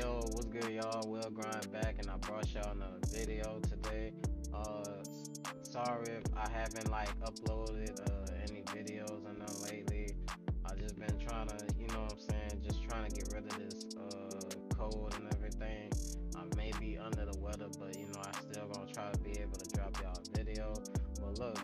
Yo, what's good, y'all? Will Grind back, and I brought y'all another video today. Sorry if I haven't like uploaded any videos or nothing lately. I just been trying to, you know what I'm saying, just trying to get rid of this cold and everything. I may be under the weather, but you know I still gonna try to be able to drop y'all a video. But look,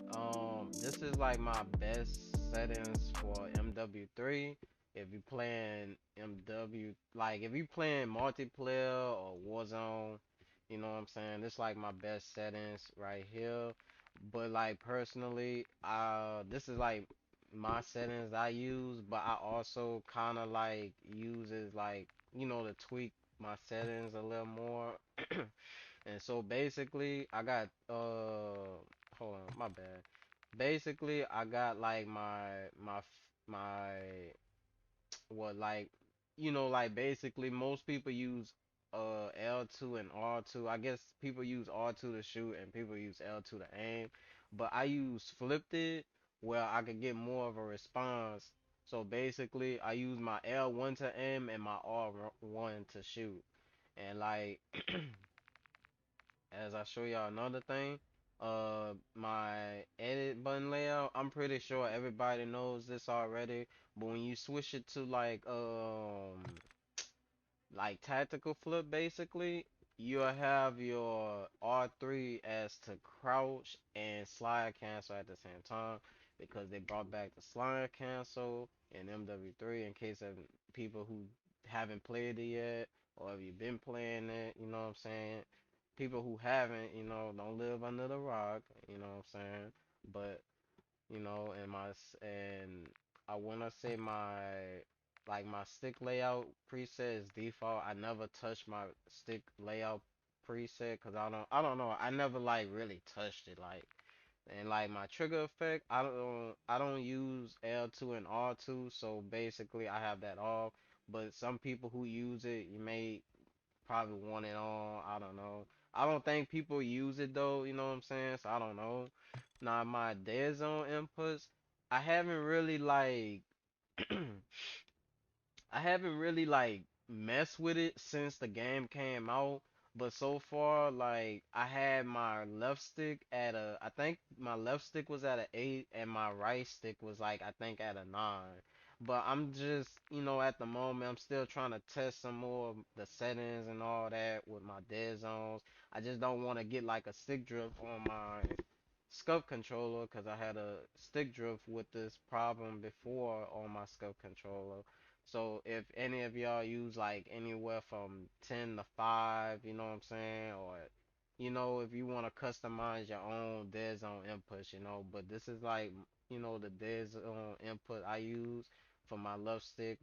this is like my best settings for MW3 if you playing MW, like if you playing multiplayer or Warzone, you know what I'm saying? This like my best settings right here. But like personally, this is like my settings I use, but I also kind of like uses like to tweak my settings a little more. And so basically, I got hold on, my bad. Basically, I got like my what like like basically most people use L2 and R2. I guess people use R2 to shoot and people use L2 to aim, but I use flipped it where I could get more of a response. So basically I use my L1 to aim and my R1 to shoot. And like as I show y'all another thing, my edit button layout, I'm pretty sure everybody knows this already, but when you switch it to like tactical flip basically, you'll have your R3 as to crouch and slide cancel at the same time because they brought back the slide cancel in MW3 in case of people who haven't played it yet or have you been playing it, you know what I'm saying? People who haven't, don't live under the rock, you know what I'm saying? But and and I wanna say my stick layout preset is default. I never touch my stick layout preset because I don't know. I never like really touched it and like my trigger effect. I don't use L2 and R2, so basically I have that off. But some people who use it, you may probably want it on. I don't know. I don't think people use it though, you know what I'm saying? So I don't know. Now my dead zone inputs, I haven't really like I haven't really like messed with it since the game came out, but so far like I had my left stick at I think my left stick was at a 8 and my right stick was like I think at a 9. But I'm just, at the moment I'm still trying to test some more of the settings and all that with my dead zones. I just don't want to get like a stick drift on my scuff controller because I had a stick drift with this problem before on my scuff controller. So if any of y'all use like anywhere from 10 to 5, you know what I'm saying? Or, if you want to customize your own dead zone inputs, but this is like, the dead zone input I use for my left stick.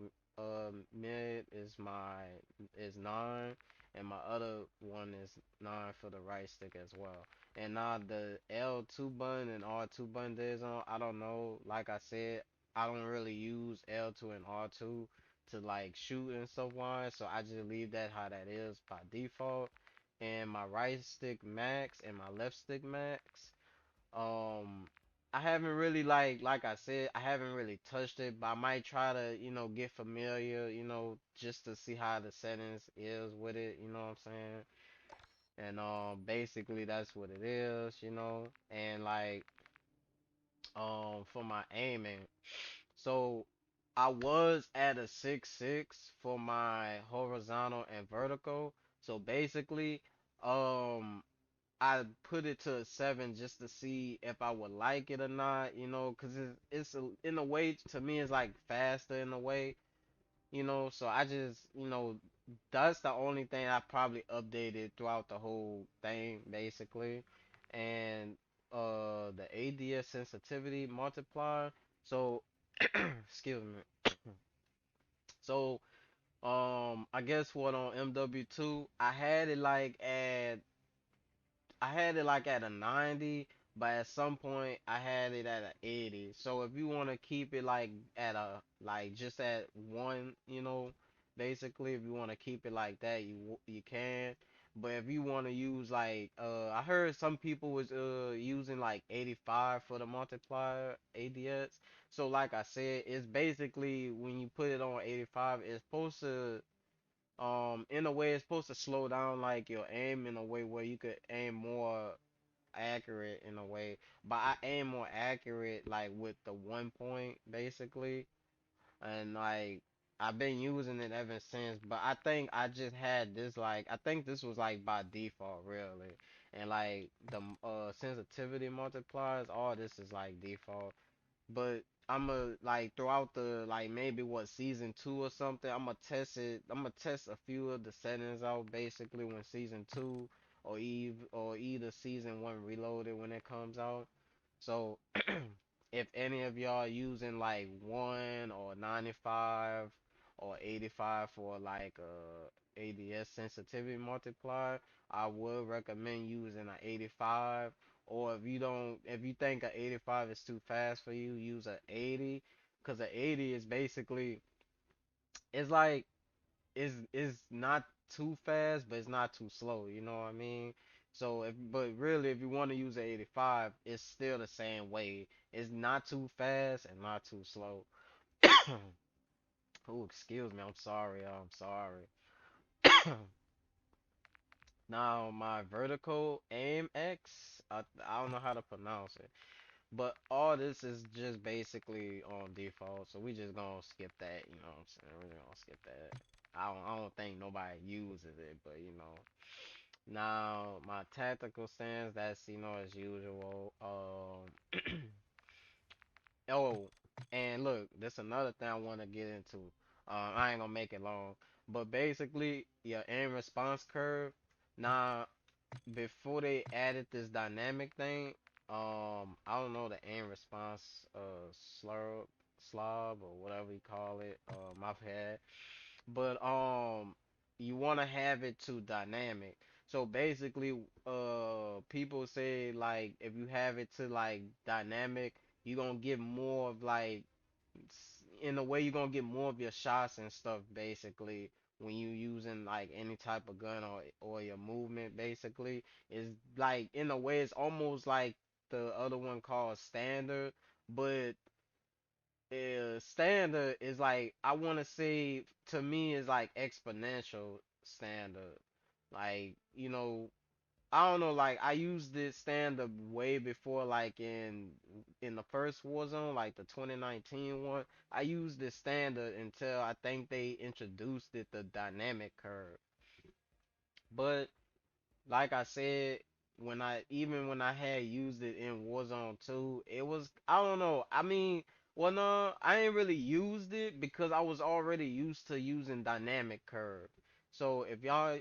Mid is 9 and my other one is 9 for the right stick as well. And now the L2 button and R2 button dead zone, I don't know. Like I said, I don't really use L2 and R2 to like shoot and stuff wise, so I just leave that how that is by default. And my right stick max and my left stick max, um, I haven't really like I said, I haven't really touched it, but I might try to get familiar, just to see how the settings is with it, you know what I'm saying? And basically that's what it is, and like for my aiming. So I was at a 6.6 for my horizontal and vertical. So basically, I put it to a 7 just to see if I would like it or not, because in a way to me it's like faster in a way, so I just, that's the only thing I probably updated throughout the whole thing, basically. And the ADS sensitivity multiplier. So, excuse me. So, I guess what on MW2, I had it like at a 90, but at some point I had it at a 80. So if you want to keep it like at a like just at one, basically if you want to keep it like that, you can. But if you want to use like I heard some people was using like 85 for the multiplier ADS. So like I said, it's basically when you put it on 85, it's supposed to In a way it's supposed to slow down like your aim in a way where you could aim more accurate in a way. But I aim more accurate like with the 1 point basically, and like I've been using it ever since. But I think I just had this like I think this was like by default really, and like the sensitivity multipliers, all this is like default. But I'ma like throughout the like maybe what season 2 or something, I'ma test it. I'ma test a few of the settings out basically when season 2 or either season 1 reloaded when it comes out. So if any of y'all using like 1 or 95 or 85 for like ADS sensitivity multiplier, I would recommend using an 85. Or if you think a 85 is too fast for you, use a 80. Cause a 80 is basically, it's like, it's not too fast, but it's not too slow. You know what I mean? So but really, if you want to use a 85, it's still the same way. It's not too fast and not too slow. Oh, excuse me. I'm sorry. I'm sorry. Now my vertical aim X, I don't know how to pronounce it. But all this is just basically on default, so we just gonna skip that, you know what I'm saying? We're gonna skip that. I don't think nobody uses it, but you know. Now my tactical stance, that's as usual. Oh, and look, this another thing I want to get into. I ain't gonna make it long, but basically your aim response curve. Now before they added this dynamic thing, I don't know the aim response, slurp, slob or whatever you call it, my bad. But you want to have it to dynamic. So basically, people say like if you have it to like dynamic, you're gonna get more of like in a way you're gonna get more of your shots and stuff basically when you using like any type of gun or your movement basically is like in a way it's almost like the other one called standard, but standard is like I want to say to me is like exponential standard, like I don't know, like I used this standard way before, like in the first Warzone, like the 2019 one. I used this standard until I think they introduced it, the dynamic curve. But like I said, when I had used it in Warzone 2, it was I don't know. I mean, well no, I ain't really used it because I was already used to using dynamic curve. So if y'all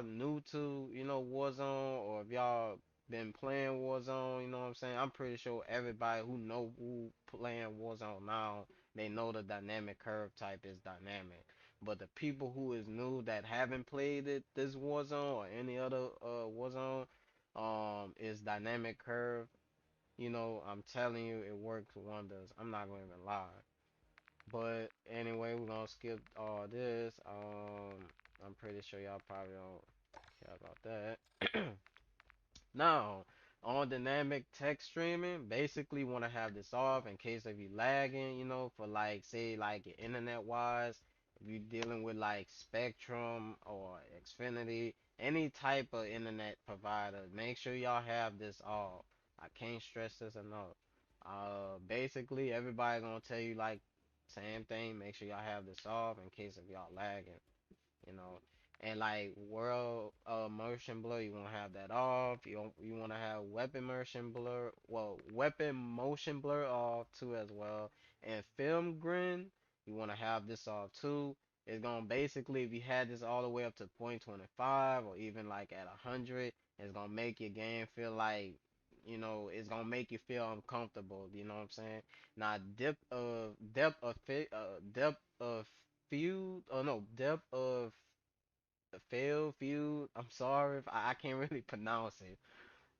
new to, Warzone, or if y'all been playing Warzone, you know what I'm saying? I'm pretty sure everybody who playing Warzone now, they know the dynamic curve type is dynamic. But the people who is new that haven't played this Warzone or any other Warzone, is dynamic curve. I'm telling you, it works wonders. I'm not gonna even lie. But anyway, we're gonna skip all this. I'm pretty sure y'all probably don't care about that. Now, on dynamic text streaming, basically want to have this off in case of you lagging, for like say like your internet wise, if you're dealing with like Spectrum or Xfinity, any type of internet provider, make sure y'all have this off. I can't stress this enough. Basically everybody gonna tell you like same thing. Make sure y'all have this off in case of y'all lagging you know. And like world motion blur, you want to have that off. You want to have weapon motion blur, well, weapon motion blur off too as well. And film grin, you want to have this off too. It's gonna basically, if you had this all the way up to point 25 or even like at 100, it's gonna make your game feel like, it's gonna make you feel uncomfortable. You know what I'm saying? Now depth of field, oh no, depth of field. I'm sorry if I can't really pronounce it,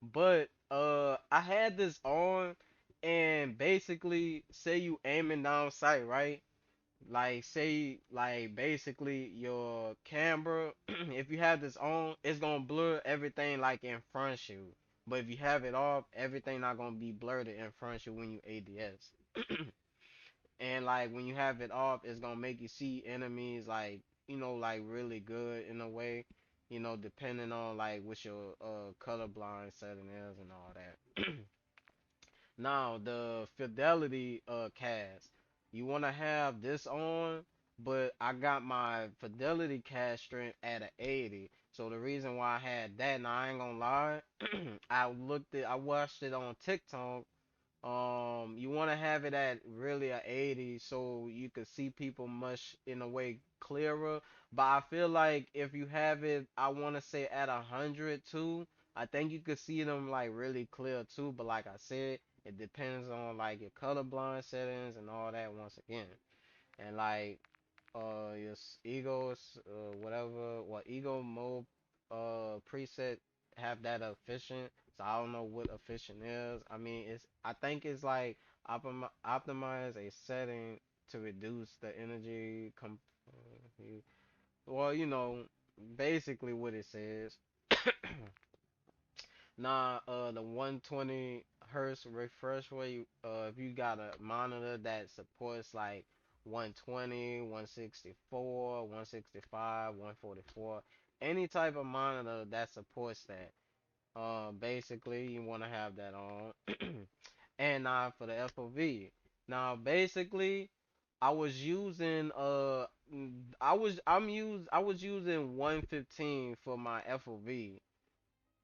but I had this on, and basically, say you aiming down sight, right? Like say like basically your camera, if you have this on, it's gonna blur everything like in front of you. But if you have it off, everything not gonna be blurred in front of you when you ADS. And like when you have it off, it's gonna make you see enemies like like really good in a way, depending on like what your colorblind setting is and all that. Now the fidelity cast, you want to have this on, but I got my fidelity cast strength at a 80. So the reason why I had that, now I ain't gonna lie, I watched it on TikTok. You want to have it at really a 80 so you could see people much in a way clearer. But I feel like if you have it, I want to say at 100 too, I think you could see them like really clear too. But like I said, it depends on like your colorblind settings and all that once again. And like your egos whatever what ego mode preset have that efficient, so I don't know what efficient is. I mean, I think it's like optimize a setting to reduce the energy well, basically what it says. Nah, the 120 hertz refresh rate, if you got a monitor that supports like 120, 164, 165, 144, any type of monitor that supports that, basically you want to have that on. And now for the FOV. Now basically I was using I was using 115 for my FOV,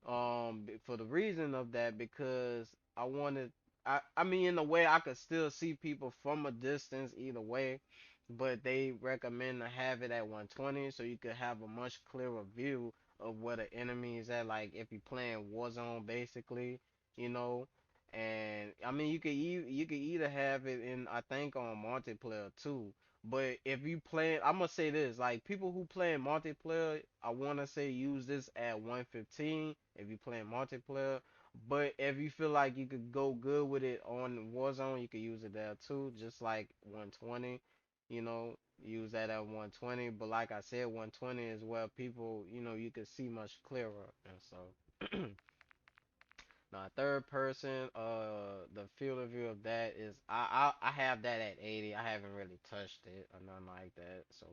for the reason of that, because I wanted, I mean, in a way I could still see people from a distance either way, but they recommend to have it at 120 so you could have a much clearer view of where the enemy is at, like if you're playing Warzone basically, you know. And I mean, you could either have it in, I think, on multiplayer too. But if you play, I'm gonna say this, like people who play in multiplayer, I wanna say use this at 115 if you playing multiplayer. But if you feel like you could go good with it on Warzone, you could use it there too, just like 120. Use that at 120. But like I said, 120 is where people, you can see much clearer, and so. Now, third person, the field of view of that is I have that at 80. I haven't really touched it or nothing like that. So,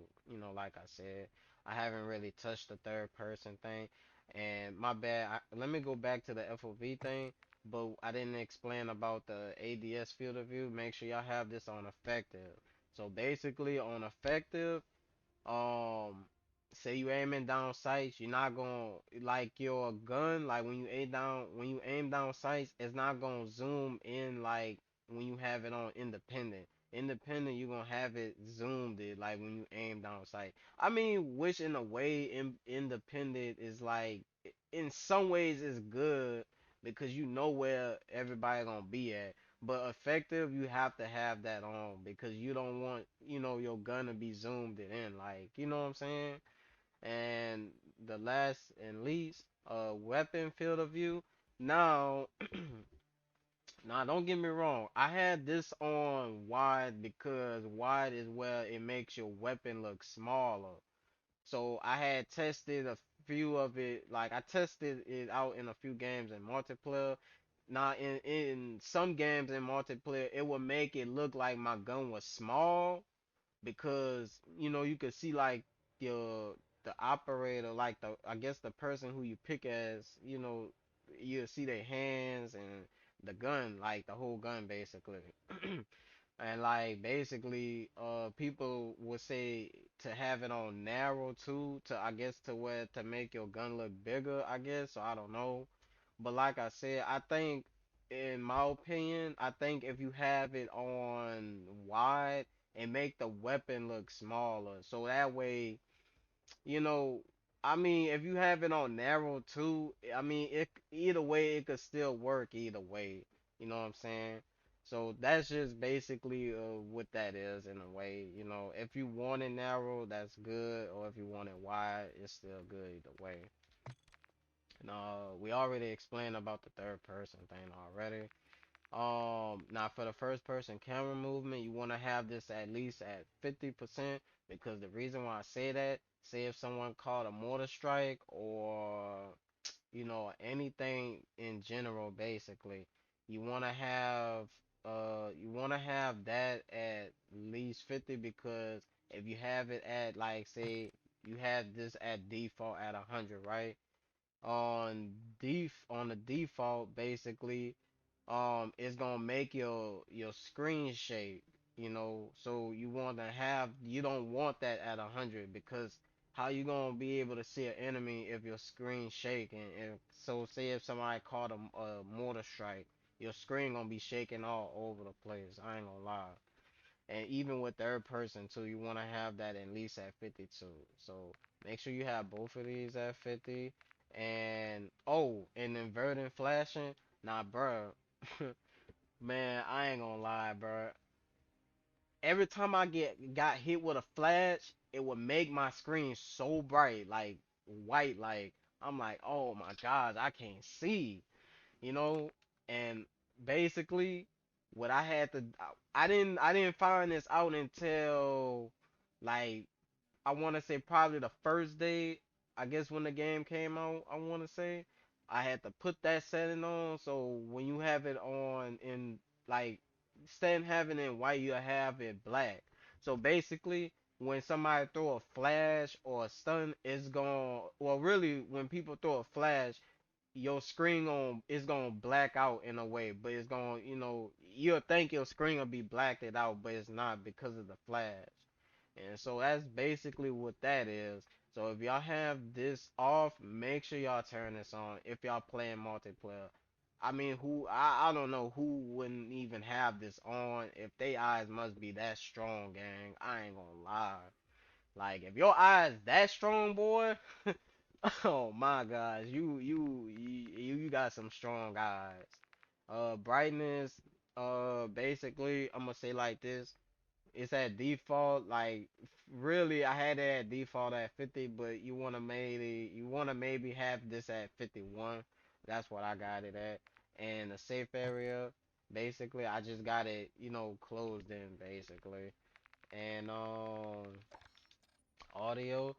like I said, I haven't really touched the third person thing. And my bad. Let me go back to the FOV thing, but I didn't explain about the ADS field of view. Make sure y'all have this on effective. So basically, on effective, um say you aiming down sights, you're not gonna, like your gun, like when you aim down sights, it's not gonna zoom in like when you have it on independent. Independent, you're gonna have it zoomed in like when you aim down sight. I mean, which in a way, independent is like, in some ways is good because you know where everybody gonna be at. But effective, you have to have that on because you don't want, your gun to be zoomed in, like, you know what I'm saying? And the last and least, weapon field of view. Now, now don't get me wrong. I had this on wide because wide is where it makes your weapon look smaller. So I had tested a few of it, like I tested it out in a few games in multiplayer. Now in some games in multiplayer, it would make it look like my gun was small because you could see like your the operator, like the, I guess the person who you pick as, you see their hands and the gun, like the whole gun basically. And like basically, people would say to have it on narrow too, to, I guess, to where to make your gun look bigger, I guess. So I don't know, but like I said, I think, in my opinion, I think if you have it on wide and make the weapon look smaller, so that way, you know, I mean, if you have it on narrow too, I mean, it either way it could still work either way. You know what I'm saying? So that's just basically what that is in a way. If you want it narrow, that's good, or if you want it wide, it's still good either way. And we already explained about the third person thing already. Now for the first person camera movement, you want to have this at least at 50%, because the reason why I say that, say if someone caught a mortar strike or anything in general, basically, you want to have that at least 50, because if you have it at, like, say you have this at default at 100, right? On the default, basically, it's gonna make your screen shake, so you don't want that at 100, because how you gonna be able to see an enemy if your screen shake? And so say if somebody caught a mortar strike, your screen gonna be shaking all over the place. I ain't gonna lie. And even with third person too, you want to have that at least at 52. So make sure you have both of these at 50. And oh, and inverting flashing. Nah, bruh. Man, I ain't gonna lie, bruh. Every time I got hit with a flash, it would make my screen so bright, like white, like I'm like, oh my god, I can't see, you know. And basically, what I had to, I didn't find this out until like I want to say probably the first day, I guess when the game came out, I want to say I had to put that setting on. So when you have it on in like instead of having it in white, you have it black. So basically, when somebody throw a flash or a stun, it's going, well, really when people throw a flash, your screen on it's gonna black out in a way, but it's gonna, you'll think your screen will be blacked it out, but it's not because of the flash. And so that's basically what that is. So if y'all have this off, make sure y'all turn this on if y'all playing multiplayer. I mean, I don't know who wouldn't even have this on if they eyes must be that strong, gang. I ain't gonna lie. Like if your eyes that strong, boy, oh my gosh, you got some strong eyes. Brightness, basically, I'm gonna say like this. It's at default. Like really, I had it at default at 50, but you wanna maybe have this at 51. That's what I got it at. And the safe area, basically, I just got it, closed in basically. And audio,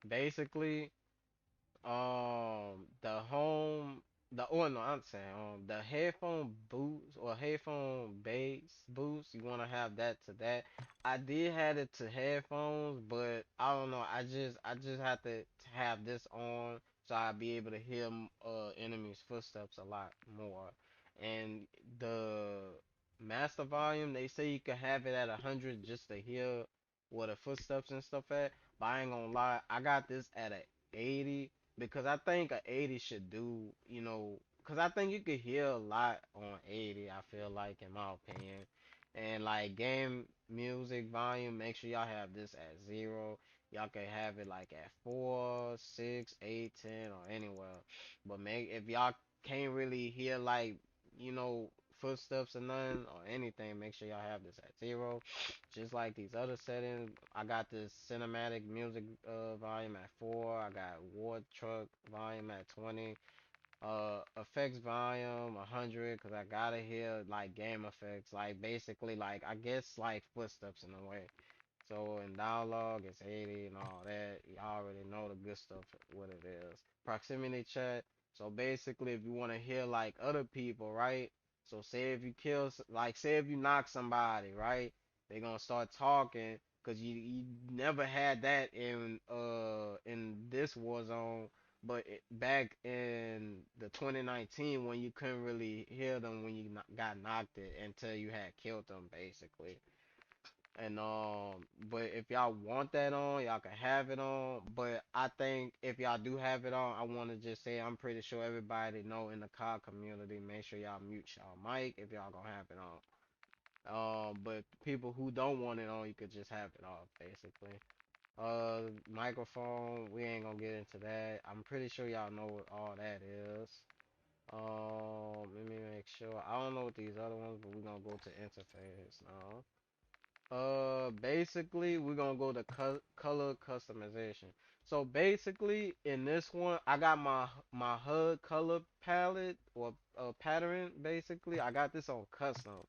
basically, the home, the oh no, I'm saying the headphone boost or headphone bass boost. You want to have that to that. I did have it to headphones, but I don't know. I just have to have this on so I'll be able to hear enemies' footsteps a lot more. And the master volume, they say you can have it at 100 just to hear where the footsteps and stuff at. But I ain't gonna lie, I got this at a 80 because I think a 80 should do, because I think you could hear a lot on 80, I feel like, in my opinion. And like game music volume, make sure y'all have this at 0. Y'all can have it like at 4, 6, 8, 10, or anywhere. But if y'all can't really hear like, you know, footsteps or nothing or anything, make sure y'all have this at 0. Just like these other settings, I got this cinematic music volume at 4. I got war truck volume at 20. Effects volume 100 because I gotta hear like game effects, like basically like I guess like footsteps in a way. So in dialogue, it's 80 and all that. You already know the good stuff, what it is. Proximity chat. So basically, if you want to hear like other people, right? So say if you like say if you knock somebody, right? They're gonna start talking because you never had that in this Warzone, but back in the 2019 when you couldn't really hear them when you got knocked it until you had killed them, basically. And but if y'all want that on, y'all can have it on. But I think if y'all do have it on, I want to just say I'm pretty sure everybody know in the COD community. Make sure y'all mute y'all mic if y'all gonna have it on. But people who don't want it on, you could just have it off, basically. Microphone, we ain't gonna get into that. I'm pretty sure y'all know what all that is. Let me make sure. I don't know what these other ones, but we're gonna go to interface now. Basically, we're gonna go to color customization. So basically, in this one, I got my HUD color palette or pattern. Basically, I got this on custom.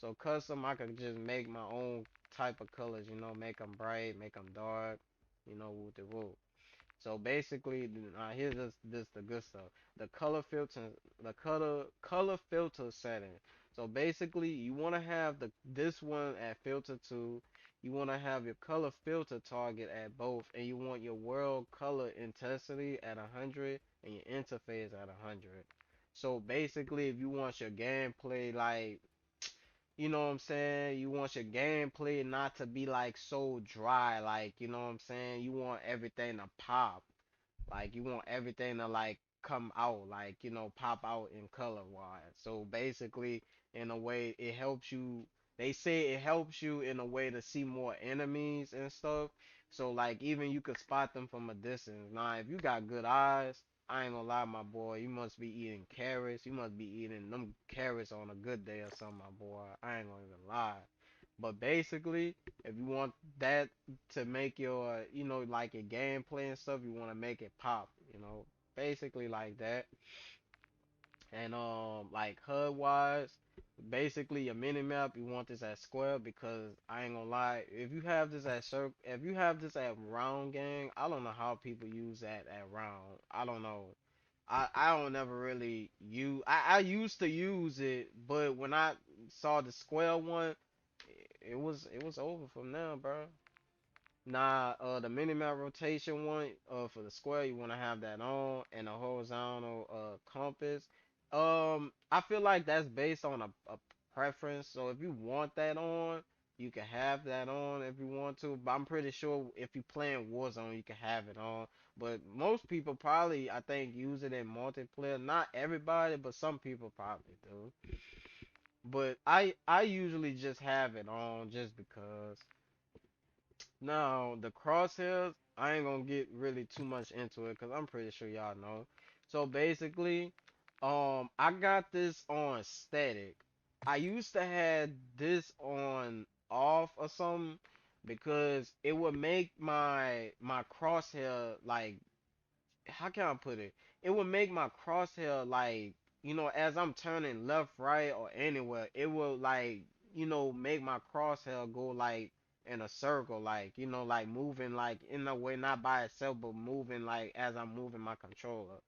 So custom, I could just make my own type of colors. Make them bright, make them dark. With the woo. So basically, here's this the good stuff. The color filter, the color filter setting. So basically, you want to have this one at filter 2. you want to have your color filter target at both, and you want your world color intensity at 100 and your interface at 100. So basically, if you want your gameplay like, you know what I'm saying, you want your gameplay not to be like so dry, like, you know what I'm saying, you want everything to pop. Like you want everything to like come out, like, you know, pop out in color wise. So basically, in a way, it helps you. They say it helps you in a way to see more enemies and stuff. So like even you could spot them from a distance. Now, if you got good eyes, I ain't gonna lie, my boy, you must be eating carrots. You must be eating them carrots on a good day or something, my boy. I ain't gonna even lie. But basically, if you want that to make your, you know, like your gameplay and stuff, you want to make it pop, you know, basically like that. And like HUD wise, basically your mini map, you want this at square because I ain't gonna lie, if you have this at circle, if you have this at round gang, I don't know how people use that at round. I don't know. I don't ever really use. I used to use it, but when I saw the square one, it was over from now, bro. Nah, the minimap rotation one, for the square, you want to have that on, and a horizontal compass. I feel like that's based on a preference. So if you want that on, you can have that on if you want to. But I'm pretty sure if you playing Warzone, you can have it on. But most people probably, I think, use it in multiplayer. Not everybody, but some people probably do. But I usually just have it on just because. Now, the crosshairs, I ain't gonna get really too much into it because I'm pretty sure y'all know. So basically, I got this on static. I used to have this on off or something because it would make my crosshair like, how can I put it? It would make my crosshair like, you know, as I'm turning left, right, or anywhere, it will like, you know, make my crosshair go like in a circle, like, you know, like moving like in a way, not by itself, but moving like as I'm moving my controller.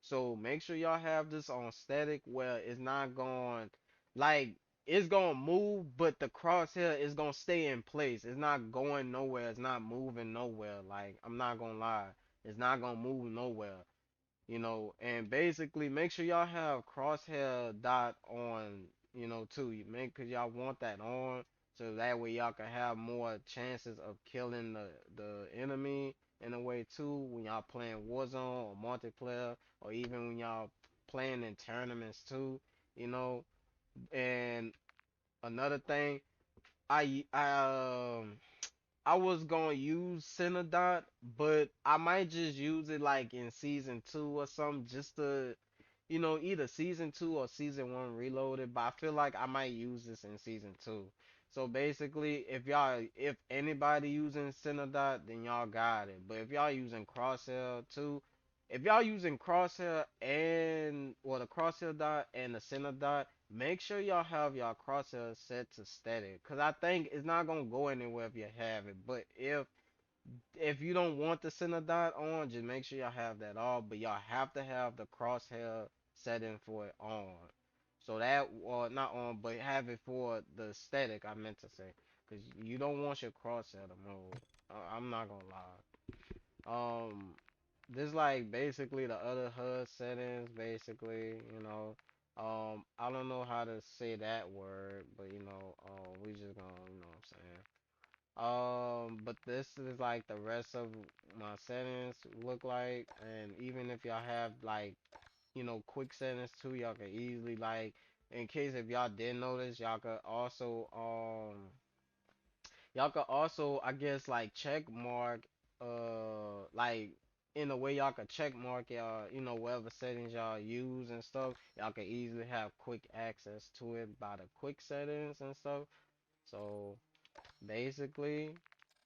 So make sure y'all have this on static where it's not going like it's gonna move, but the crosshair is gonna stay in place. It's not going nowhere. It's not moving nowhere. Like I'm not gonna lie. It's not gonna move nowhere, you know. And basically, make sure y'all have crosshair dot on, you know, too. You make cause y'all want that on, so that way y'all can have more chances of killing the enemy in a way too when y'all playing Warzone or multiplayer, or even when y'all playing in tournaments too, you know. And another thing, I I um I was gonna use Cinedot, but I might just use it like in season two or something, just to, you know, either season two or season one reloaded. But I feel like I might use this in season two. So basically, if anybody using Cinedot, then y'all got it. But if y'all using Crosshair too, if y'all using Crosshair and or the Crosshair dot and the Cinedot, make sure y'all have y'all crosshair set to static, cause I think it's not gonna go anywhere if you have it. But if you don't want the center dot on, just make sure y'all have that off. But y'all have to have the crosshair setting for it on. So that, or not on, but have it for the static. I meant to say, cause you don't want your crosshair to move. I'm not gonna lie. This like basically the other HUD settings, basically, you know. I don't know how to say that word, but you know, we just gonna, you know what I'm saying. But this is like the rest of my settings look like, and even if y'all have like, you know, quick settings too, y'all can easily like, in case if y'all didn't notice, y'all could also, I guess, like check mark, like in a way y'all could check mark y'all, you know, whatever settings y'all use and stuff. Y'all can easily have quick access to it by the quick settings and stuff. So basically,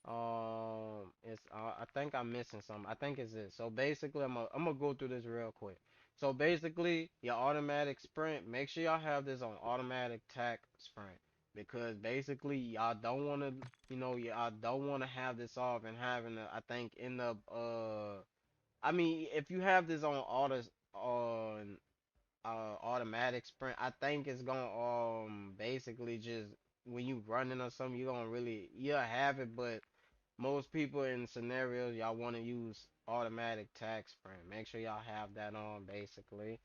it's I think I'm missing something. I think it's this. So basically, I'm gonna go through this real quick. So basically, your automatic sprint. Make sure y'all have this on automatic tack sprint because basically y'all don't want to, you know, y'all don't want to have this off and having I think end up I mean, if you have this on automatic sprint, I think it's gonna basically just when you running or something, you gonna really you'll have it, but most people in scenarios y'all want to use automatic tax sprint. Make sure y'all have that on basically.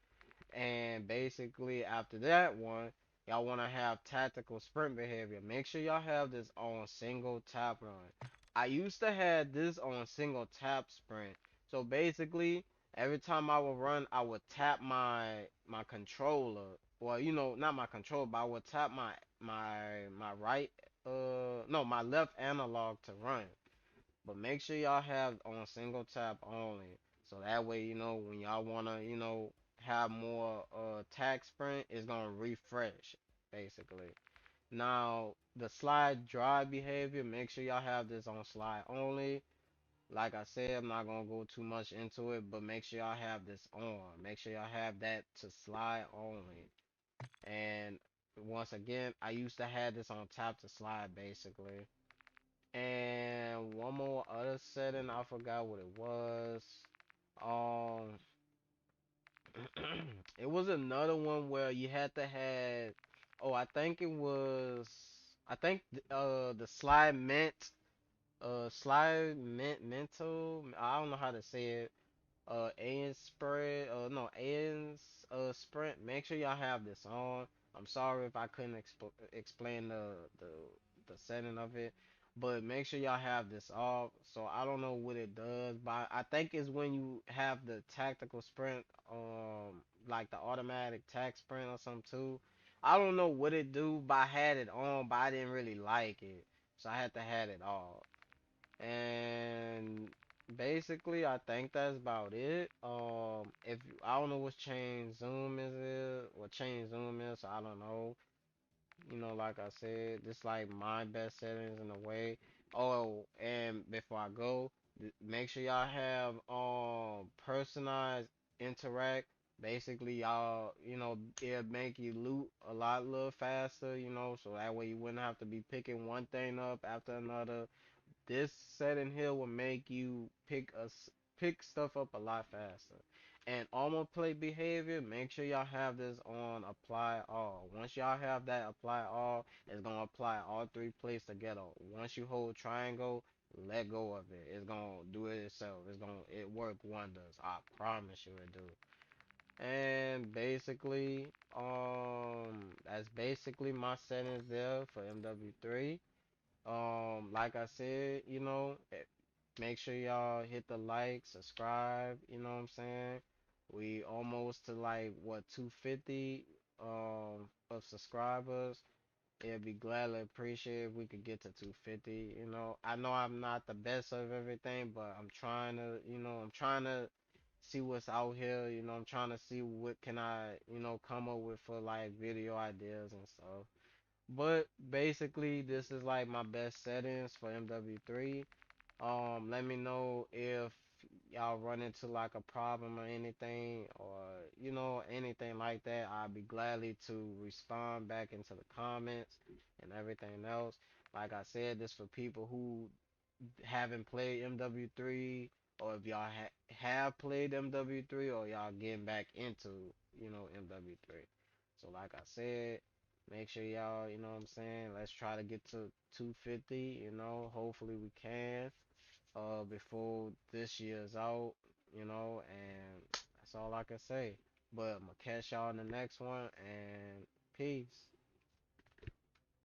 And basically, after that one, y'all want to have tactical sprint behavior. Make sure y'all have this on single tap run. I used to have this on single tap sprint. So basically, every time I would run, I would tap my controller. Well, not my controller, but I would tap my right no, my left analog to run. But make sure y'all have on single tap only. So that way, when y'all wanna, have more tag sprint, it's gonna refresh, basically. Now, the slide drive behavior, make sure y'all have this on slide only. Like I said, I'm not gonna go too much into it, but make sure y'all have this on. Make sure y'all have that to slide only. And once again, I used to have this on tap to slide, basically. And one more other setting, I forgot what it was. Um, it was another one where you had to have. Oh, I think it was. I think the slide mental. I don't know how to say it. AN spread, no, AN's sprint. Make sure y'all have this on. I'm sorry if I couldn't explain the setting of it, but make sure y'all have this off. So I don't know what it does, but I think it's when you have the tactical sprint, like the automatic tac sprint or something too. I don't know what it do, but I had it on, but I didn't really like it, so I had to have it off. And basically, I think that's about it. If I don't know what chain zoom is it, what chain zoom is, so I don't know. Like I said, this like my best settings in a way. Oh, and before I go, make sure y'all have personalized interact. Basically, y'all, it'll make you loot a little faster, so that way you wouldn't have to be picking one thing up after another. This setting here will make you pick stuff up a lot faster. And armor plate behavior, make sure y'all have this on apply all. Once y'all have that apply all, it's gonna apply all three plates together. Once you hold triangle, let go of it. It's gonna do it itself. It work wonders. I promise you it do. And basically, that's basically my settings there for MW3. Like I said, make sure y'all hit the like, subscribe, you know what I'm saying? We almost to like what 250 of subscribers. It'd be gladly appreciate if we could get to 250, I know I'm not the best of everything, but I'm trying to see what's out here, I'm trying to see what can I, come up with for like video ideas and stuff. But basically, this is like my best settings for MW3. Let me know if y'all run into like a problem or anything, or anything like that. I'll be gladly to respond back into the comments and everything else. Like I said, this for people who haven't played MW3, or if y'all have played MW3, or y'all getting back into, MW3. So like I said, make sure y'all, what I'm saying, let's try to get to 250, hopefully we can, before this year's out, and that's all I can say. But I'm gonna catch y'all in the next one, and peace.